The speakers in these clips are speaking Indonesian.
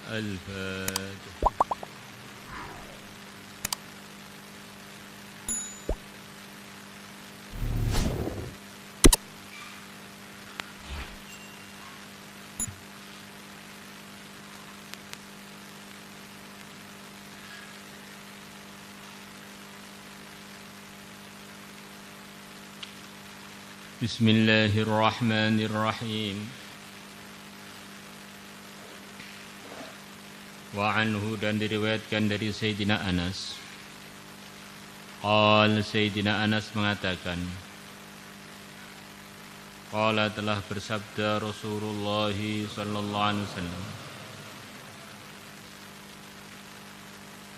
الفاتحة. Bismillahirrahmanirrahim. Wa anhu, dan diriwayatkan dari Sayyidina Anas. Sayyidina Anas mengatakan, qala, telah bersabda Rasulullah sallallahu alaihi wasallam,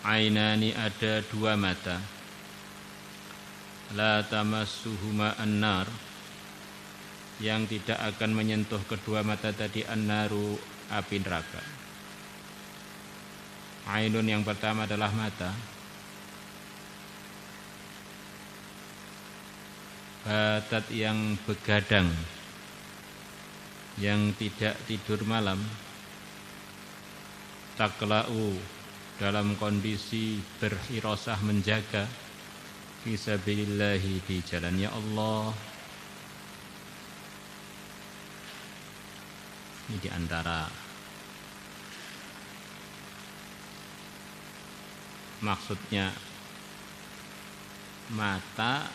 ainani, ada dua mata, la tamassuhuma an-nar, yang tidak akan menyentuh kedua mata tadi an-naru, api neraka. Ainun yang pertama adalah mata, batat yang begadang, yang tidak tidur malam, takla'u, dalam kondisi berhirasah menjaga, fisabilillahi, di jalannya Allah. Ini di antara maksudnya mata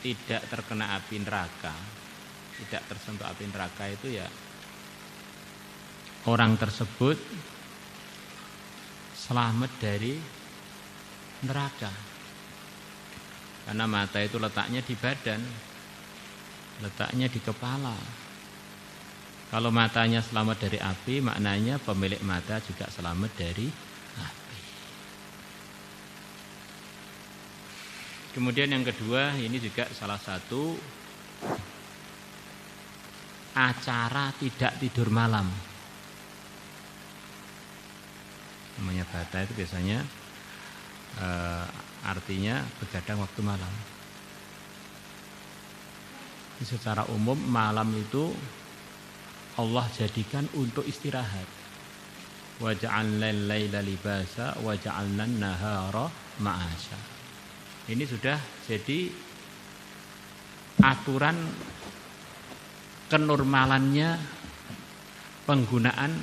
tidak terkena api neraka, tidak tersentuh api neraka itu ya orang tersebut selamat dari neraka. Karena mata itu letaknya di badan, letaknya di kepala. Kalau matanya selamat dari api, maknanya pemilik mata juga selamat dari api. Kemudian yang kedua, ini juga salah satu acara tidak tidur malam. Namanya bata itu biasanya artinya begadang waktu malam. Secara umum malam itu Allah jadikan untuk istirahat. Wa ja'alna al-laila libasa wa ja'alna an-nahara ma'asha. Ini sudah jadi aturan kenormalannya penggunaan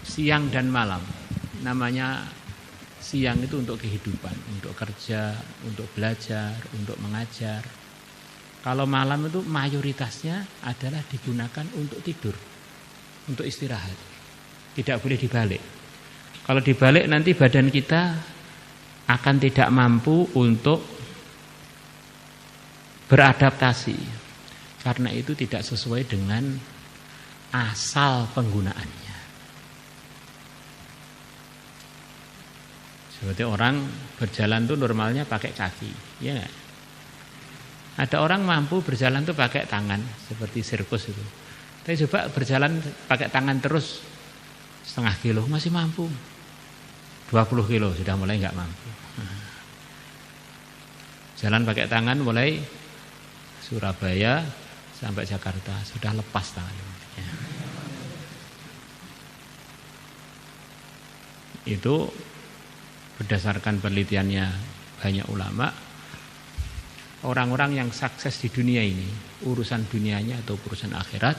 siang dan malam. Namanya siang itu untuk kehidupan, untuk kerja, untuk belajar, untuk mengajar. Kalau malam itu mayoritasnya adalah digunakan untuk tidur, untuk istirahat. Tidak boleh dibalik. Kalau dibalik nanti badan kita akan tidak mampu untuk beradaptasi. Karena itu tidak sesuai dengan asal penggunaannya. Seperti orang berjalan itu normalnya pakai kaki, ya enggak? Ada orang mampu berjalan tuh pakai tangan, seperti sirkus itu. Tapi coba berjalan pakai tangan terus setengah kilo, masih mampu. 20 kilo sudah mulai enggak mampu. Jalan pakai tangan mulai Surabaya sampai Jakarta, sudah lepas tangan. Ya. Itu berdasarkan penelitiannya banyak ulama. Orang-orang yang sukses di dunia ini, urusan dunianya atau urusan akhirat,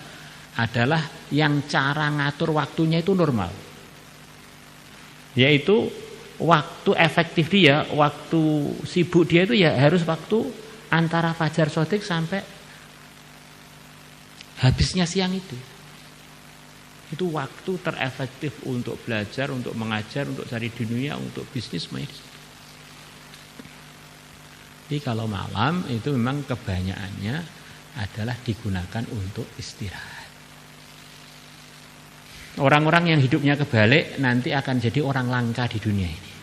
adalah yang cara ngatur waktunya itu normal. Yaitu waktu efektif dia, waktu sibuk dia itu ya harus waktu antara fajar shodiq sampai habisnya siang itu. Itu waktu terefektif untuk belajar, untuk mengajar, untuk cari dunia, untuk bisnis semuanya. Jadi kalau malam itu memang kebanyakannya adalah digunakan untuk istirahat. Orang-orang yang hidupnya kebalik nanti akan jadi orang langka di dunia ini.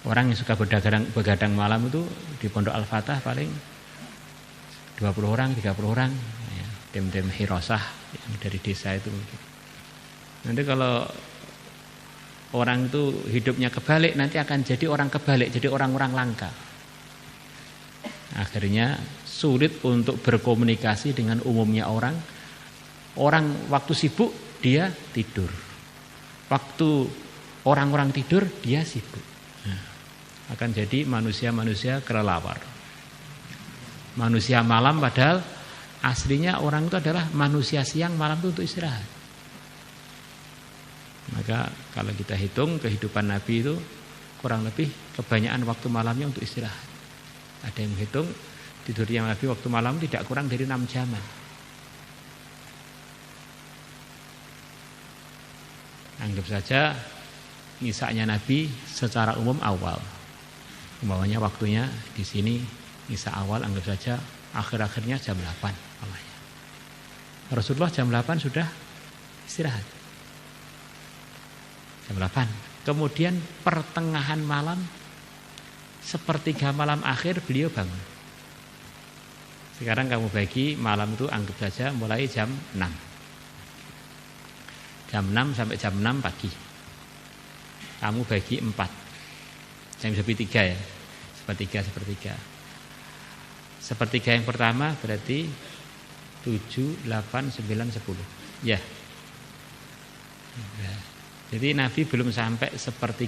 Orang yang suka begadang malam itu di Pondok Al-Fatah paling 20 orang, 30 orang, ya, tim-tim hirosah yang dari desa itu. Nanti kalau orang itu hidupnya kebalik nanti akan jadi orang kebalik, jadi orang-orang langka. Akhirnya sulit untuk berkomunikasi dengan umumnya orang Orang waktu sibuk dia tidur. Waktu orang-orang tidur dia sibuk. Nah, akan jadi manusia-manusia kelelawar. Manusia malam padahal aslinya orang itu adalah manusia siang, malam itu untuk istirahat. Maka kalau kita hitung kehidupan Nabi itu kurang lebih kebanyakan waktu malamnya untuk istirahat. Ada yang menghitung tidurnya Nabi waktu malam tidak kurang dari 6 jaman. Anggap saja ngisaknya Nabi secara umum awal. Umpamanya waktunya di sini ngisak awal, anggap saja akhir-akhirnya jam 8. Rasulullah jam 8 sudah istirahat. Jam 8. Kemudian pertengahan malam, sepertiga malam akhir beliau bangun. Sekarang kamu bagi malam itu anggap saja mulai jam 6. Jam 6 sampai jam 6 pagi. Kamu bagi 4. Jam sepertiga ya. Sepertiga. Sepertiga yang pertama berarti 7, 8, 9, 10. Ya. Jadi Nabi belum sampai seperti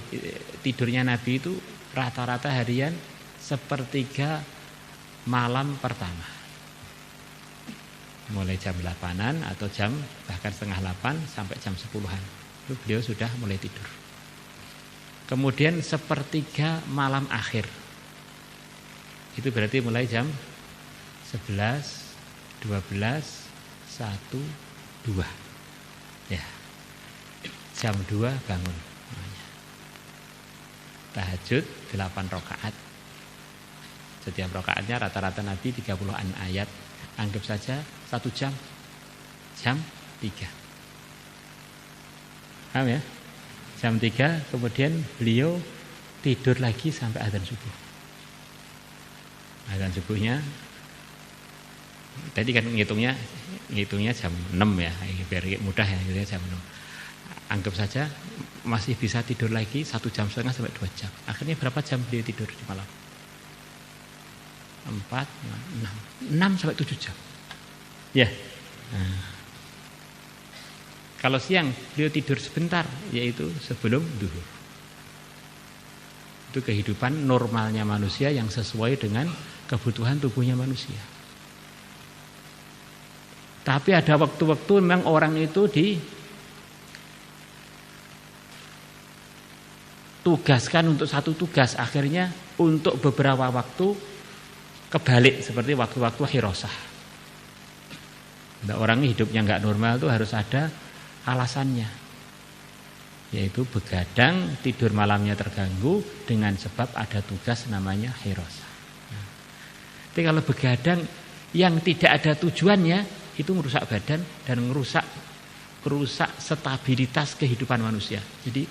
tidurnya Nabi itu rata-rata harian sepertiga malam pertama. Mulai jam 8-an atau jam bahkan setengah 8 sampai jam 10-an. Itu beliau sudah mulai tidur. Kemudian sepertiga malam akhir. Itu berarti mulai jam 11, 12, 1, 2. Ya. Jam 2 bangun. Tahajud 8 rakaat. Setiap rakaatnya rata-rata Nabi 30-an ayat. Anggap saja 1 jam. Jam 3. Paham ya? Jam 3 kemudian beliau tidur lagi sampai azan subuh. Azan subuhnya tadi kan ngitungnya jam 6 ya, biar mudah ya, jam 6. Anggap saja masih bisa tidur lagi 1,5 jam sampai 2 jam. Akhirnya berapa jam beliau tidur di malam? 4, 6 sampai 7 jam. Ya. Nah. Kalau siang beliau tidur sebentar, yaitu sebelum duhur. Itu kehidupan normalnya manusia yang sesuai dengan kebutuhan tubuhnya manusia. Tapi ada waktu-waktu memang orang itu ditugaskan untuk satu tugas, akhirnya untuk beberapa waktu kebalik seperti waktu-waktu hirosah. Nah, orang hidupnya nggak normal itu harus ada alasannya, yaitu begadang, tidur malamnya terganggu dengan sebab ada tugas namanya hirosah. Nah, tapi kalau begadang yang tidak ada tujuannya itu merusak badan dan merusak stabilitas kehidupan manusia. Jadi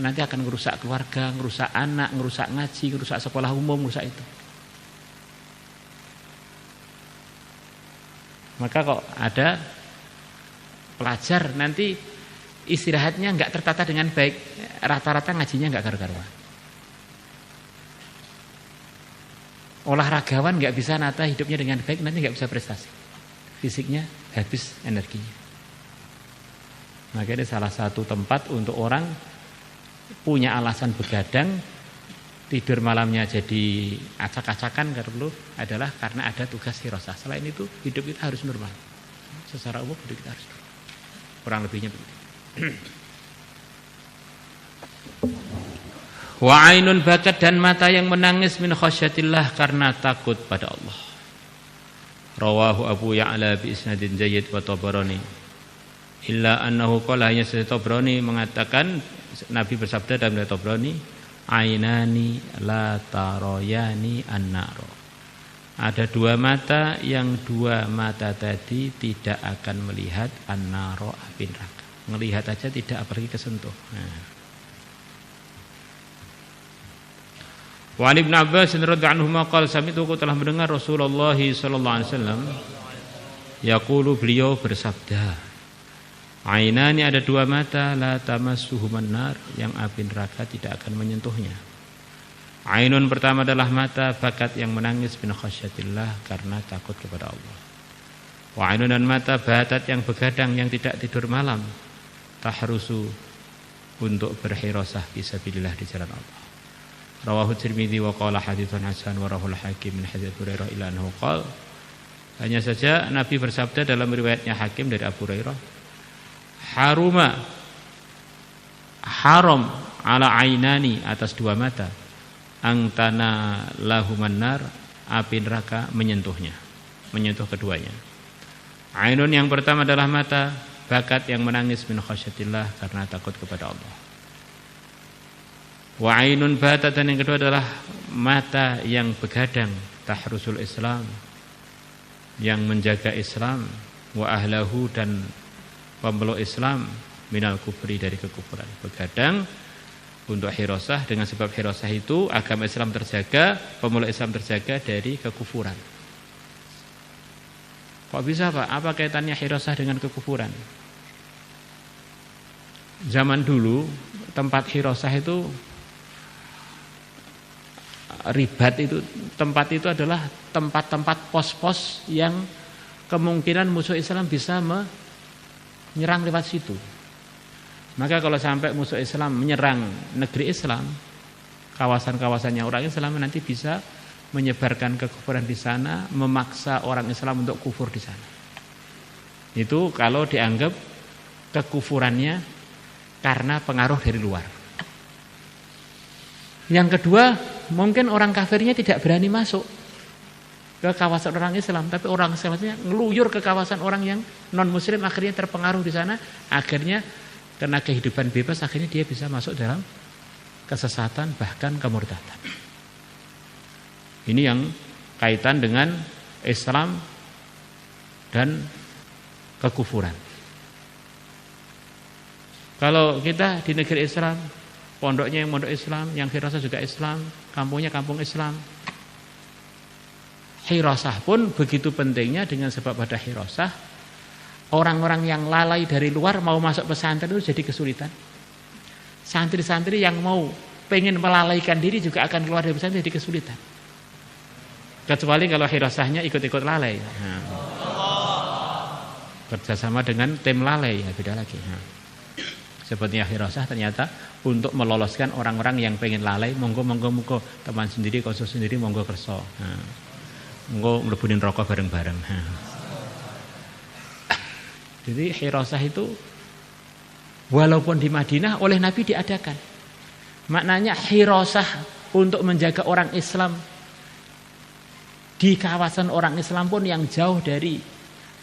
nanti akan merusak keluarga, merusak anak, merusak ngaji, merusak sekolah umum, merusak itu. Maka kok ada pelajar nanti istirahatnya nggak tertata dengan baik, rata-rata ngajinya nggak karu-karuan. Olahragawan nggak bisa nata hidupnya dengan baik, nanti nggak bisa prestasi. Fisiknya habis energinya. Maka ini salah satu tempat untuk orang punya alasan begadang, tidur malamnya jadi acak-acakan adalah karena ada tugas hirosah. Selain itu hidup kita harus normal. Secara umum hidup kita harus normal. Kurang lebihnya begitu. Wa ainun bakat, dan mata yang menangis min khasyatillah karena takut pada Allah. Rawahu Abu Ya'la bi isnadin jayyid wa Tabarani. Illa annahu qala, hanya Tabarani mengatakan Nabi bersabda dalam Tabarani, ainani la tarayani an-nar. Ada 2 mata yang 2 mata tadi tidak akan melihat an-nar, api neraka. Melihat aja tidak, apalagi kesentuh. Nah. Wa Ibnu Abbas radhiyallahu anhu qala, sami'tu, aku telah mendengar Rasulullah sallallahu alaihi wasallam yaqulu, beliau bersabda, ainani, ada 2 mata la tamassuhuman nar, yang api neraka tidak akan menyentuhnya. Ainun pertama adalah mata bakat yang menangis min khasyatillah karena takut kepada Allah. Wa ainun dan mata batat yang begadang yang tidak tidur malam, tahrusu untuk berhirasah fisabilillah di jalan Allah. Rawahu Tirmidzi wa qala haditsun hasan wa rahul Hakim min hadits Hurairah ila anhu qala. Hanya saja Nabi bersabda dalam riwayatnya Hakim dari Abu Hurairah, haram ala ainani atas dua mata, angtana lahuman nar, api neraka menyentuh keduanya. Ainun yang pertama adalah mata bakat yang menangis min khasyatillah karena takut kepada Allah. Wa ainun batat, dan yang kedua adalah mata yang begadang tahrusul Islam, yang menjaga Islam, wa ahlahu, dan pemeluk Islam minal kufri, dari kekufuran. Begadang untuk hirasah, dengan sebab hirasah itu agama Islam terjaga, pemeluk Islam terjaga dari kekufuran. Kok bisa Pak? Apa kaitannya hirasah dengan kekufuran? Zaman dulu tempat hirasah itu ribat, itu tempat itu adalah tempat-tempat pos-pos yang kemungkinan musuh Islam bisa menyerang lewat situ. Maka kalau sampai musuh Islam menyerang negeri Islam, kawasan-kawasannya orang Islam, nanti bisa menyebarkan kekufuran di sana, memaksa orang Islam untuk kufur di sana. Itu kalau dianggap kekufurannya karena pengaruh dari luar. Yang kedua, mungkin orang kafirnya tidak berani masuk ke kawasan orang Islam, tapi orang Islamnya ngeluyur ke kawasan orang yang non Muslim, akhirnya terpengaruh di sana, akhirnya karena kehidupan bebas, akhirnya dia bisa masuk dalam kesesatan bahkan kemurtadan. Ini yang kaitan dengan Islam dan kekufuran. Kalau kita di negeri Islam, pondoknya yang pondok Islam, yang hirasah juga Islam, kampungnya kampung Islam. Hirasah pun begitu pentingnya, dengan sebab ada hirasah, orang-orang yang lalai dari luar mau masuk pesantren itu jadi kesulitan. Santri-santri yang mau pengen melalaikan diri juga akan keluar dari pesantren jadi kesulitan. Kecuali kalau hirasahnya ikut-ikut lalai. Nah, kerjasama dengan tim lalai, ya beda lagi. Nah, sepertinya hirasah ternyata untuk meloloskan orang-orang yang pengen lalai, monggo teman sendiri, konsul sendiri, monggo kerso. Nah, monggo mlebunin rokok bareng-bareng. Nah. Jadi hirasah itu walaupun di Madinah oleh Nabi diadakan. Maknanya hirasah untuk menjaga orang Islam di kawasan orang Islam pun yang jauh dari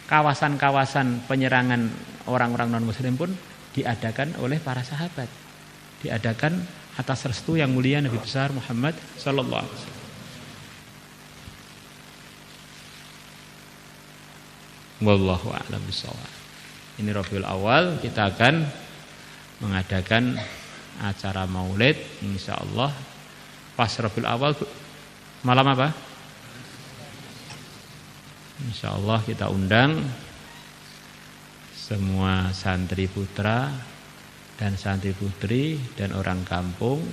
kawasan-kawasan penyerangan orang-orang non-muslim pun diadakan oleh para sahabat. Diadakan atas restu yang mulia Nabi besar Muhammad sallallahu alaihi wasallam. Wallahu a'lam bishawab. Ini Rabiul Awal, kita akan mengadakan acara Maulid insyaallah pas Rabiul Awal malam apa? Insyaallah kita undang semua santri putra dan santri putri dan orang kampung,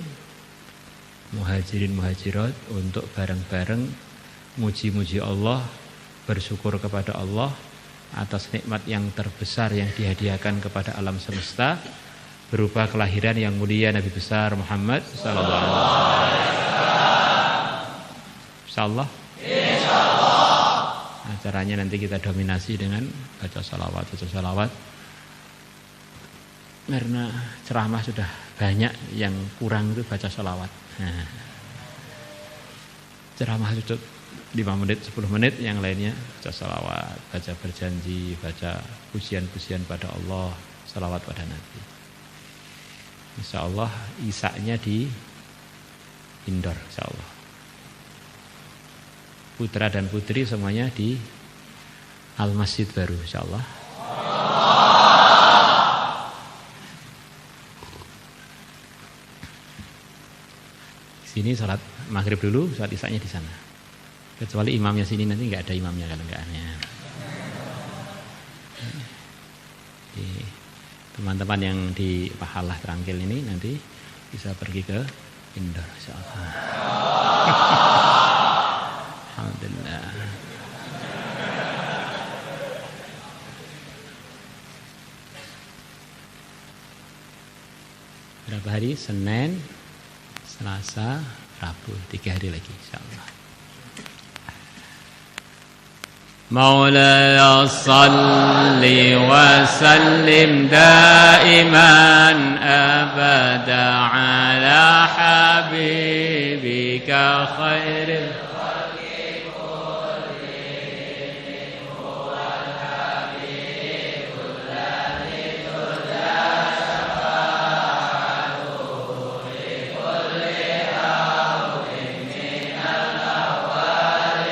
muhajirin muhajirat, untuk bareng-bareng muji-muji Allah, bersyukur kepada Allah atas nikmat yang terbesar yang dihadiahkan kepada alam semesta berupa kelahiran yang mulia Nabi besar Muhammad sallallahu alaihi wasallam. Insyaallah. Acaranya nanti kita dominasi dengan baca salawat. Karena ceramah sudah banyak, yang kurang itu baca salawat. Nah, ceramah cukup 5 menit, 10 menit, yang lainnya baca salawat, baca berjanji, baca pujian-pujian pada Allah, salawat pada Nabi. Insyaallah isaknya di indoor, insyaallah. Putra dan putri semuanya di Al-Masjid baru, insyaallah. Sini salat maghrib dulu, salat isaknya di sana. Kecuali imamnya sini, nanti nggak ada imamnya kalau nggak aneh. Teman-teman yang di Pahalah Trangkil ini nanti bisa pergi ke indoor, insyaallah. Alhamdulillah. Berapa hari? Senin, Selasa, Rabu, 3 hari lagi insyaallah. مولاي صل وسلم دائما أبدا على حبيبك خير الخلق كلهم هو الحبيب الذي ترجى شفاعته لكل هول من الأهوال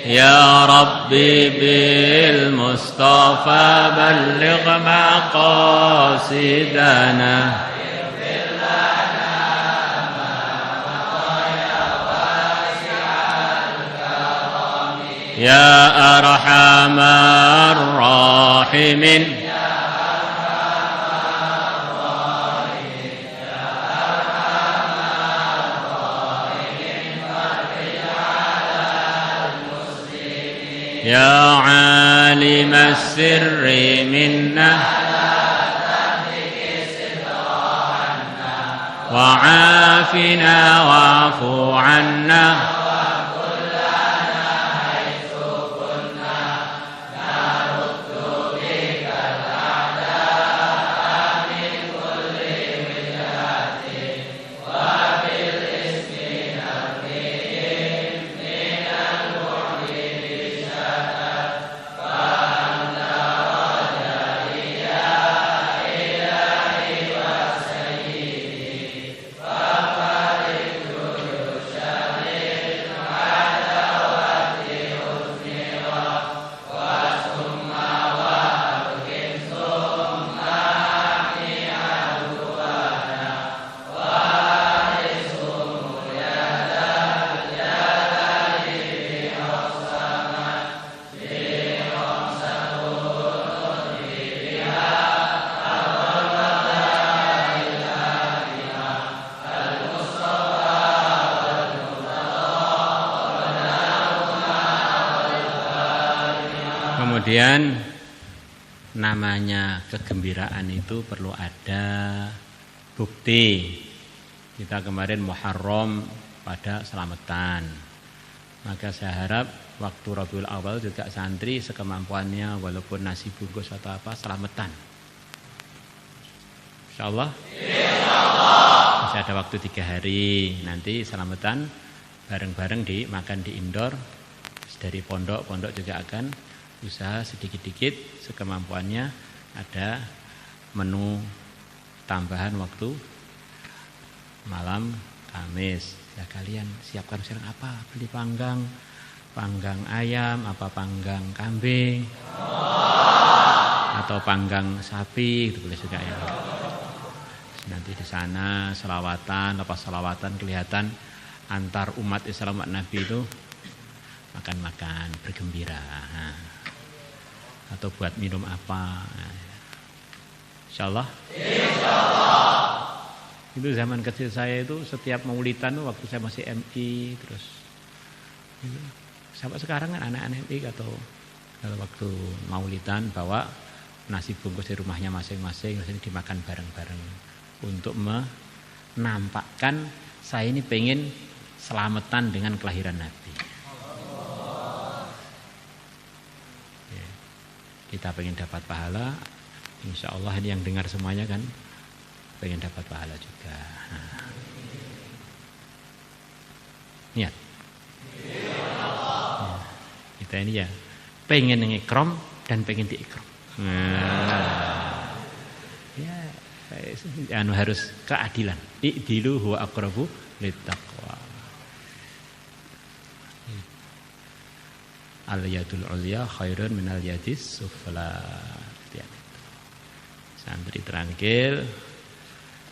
يا ربي بالمصطفى بلغ مقاصدنا يا أرحم الراحمين يا عالم السر منا وعافنا واعف عنا Kemudian namanya kegembiraan itu perlu ada bukti. Kita kemarin Muharram pada selamatan. Maka saya harap waktu Rabiul Awal juga santri sekemampuannya walaupun nasi bungkus atau apa selamatan. Insyaallah. Masih ada waktu 3 hari nanti selamatan bareng-bareng makan di indoor. Dari pondok juga akan usaha sedikit-sedikit sekemampuannya ada menu tambahan waktu malam Kamis. Ya kalian siapkan sekarang apa? Beli panggang ayam, apa panggang kambing, atau panggang sapi, itu boleh juga ya. Nanti di sana selawatan, lepas selawatan kelihatan antar umat Islam umat Nabi itu makan-makan bergembira. Atau buat minum apa. Insyaallah. Itu zaman kecil saya itu setiap maulidan waktu saya masih MI terus itu. Sampai sekarang kan anak-anak MI atau kalau waktu maulidan bawa nasi bungkus di rumahnya masing-masing terus ini dimakan bareng-bareng untuk menampakkan saya ini pengen selamatan dengan kelahiran Nabi. Kita pengen dapat pahala, insya Allah ini yang dengar semuanya kan pengen dapat pahala juga. Niat. Kita ini ya pengen ngikram dan pengen diikram. Ya, harus keadilan. I'dilu huwa aqrabu littaqwa. Al-yadul ulya khairun minal yadis sufla. Santri Trangkil,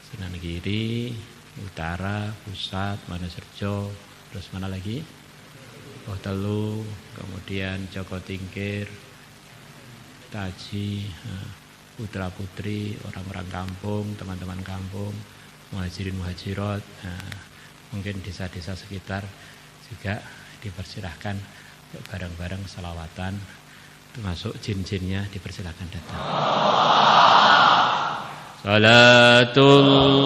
Sunan Giri, Utara, Pusat, Manoserjo, terus mana lagi? Telu, kemudian Joko Tingkir, Taji, putra putri, orang-orang kampung, teman-teman kampung, muhajirin muhajirat, mungkin desa-desa sekitar juga dipersilahkan bareng-bareng selawatan, termasuk jin-jinnya dipersilahkan datang. Salatullah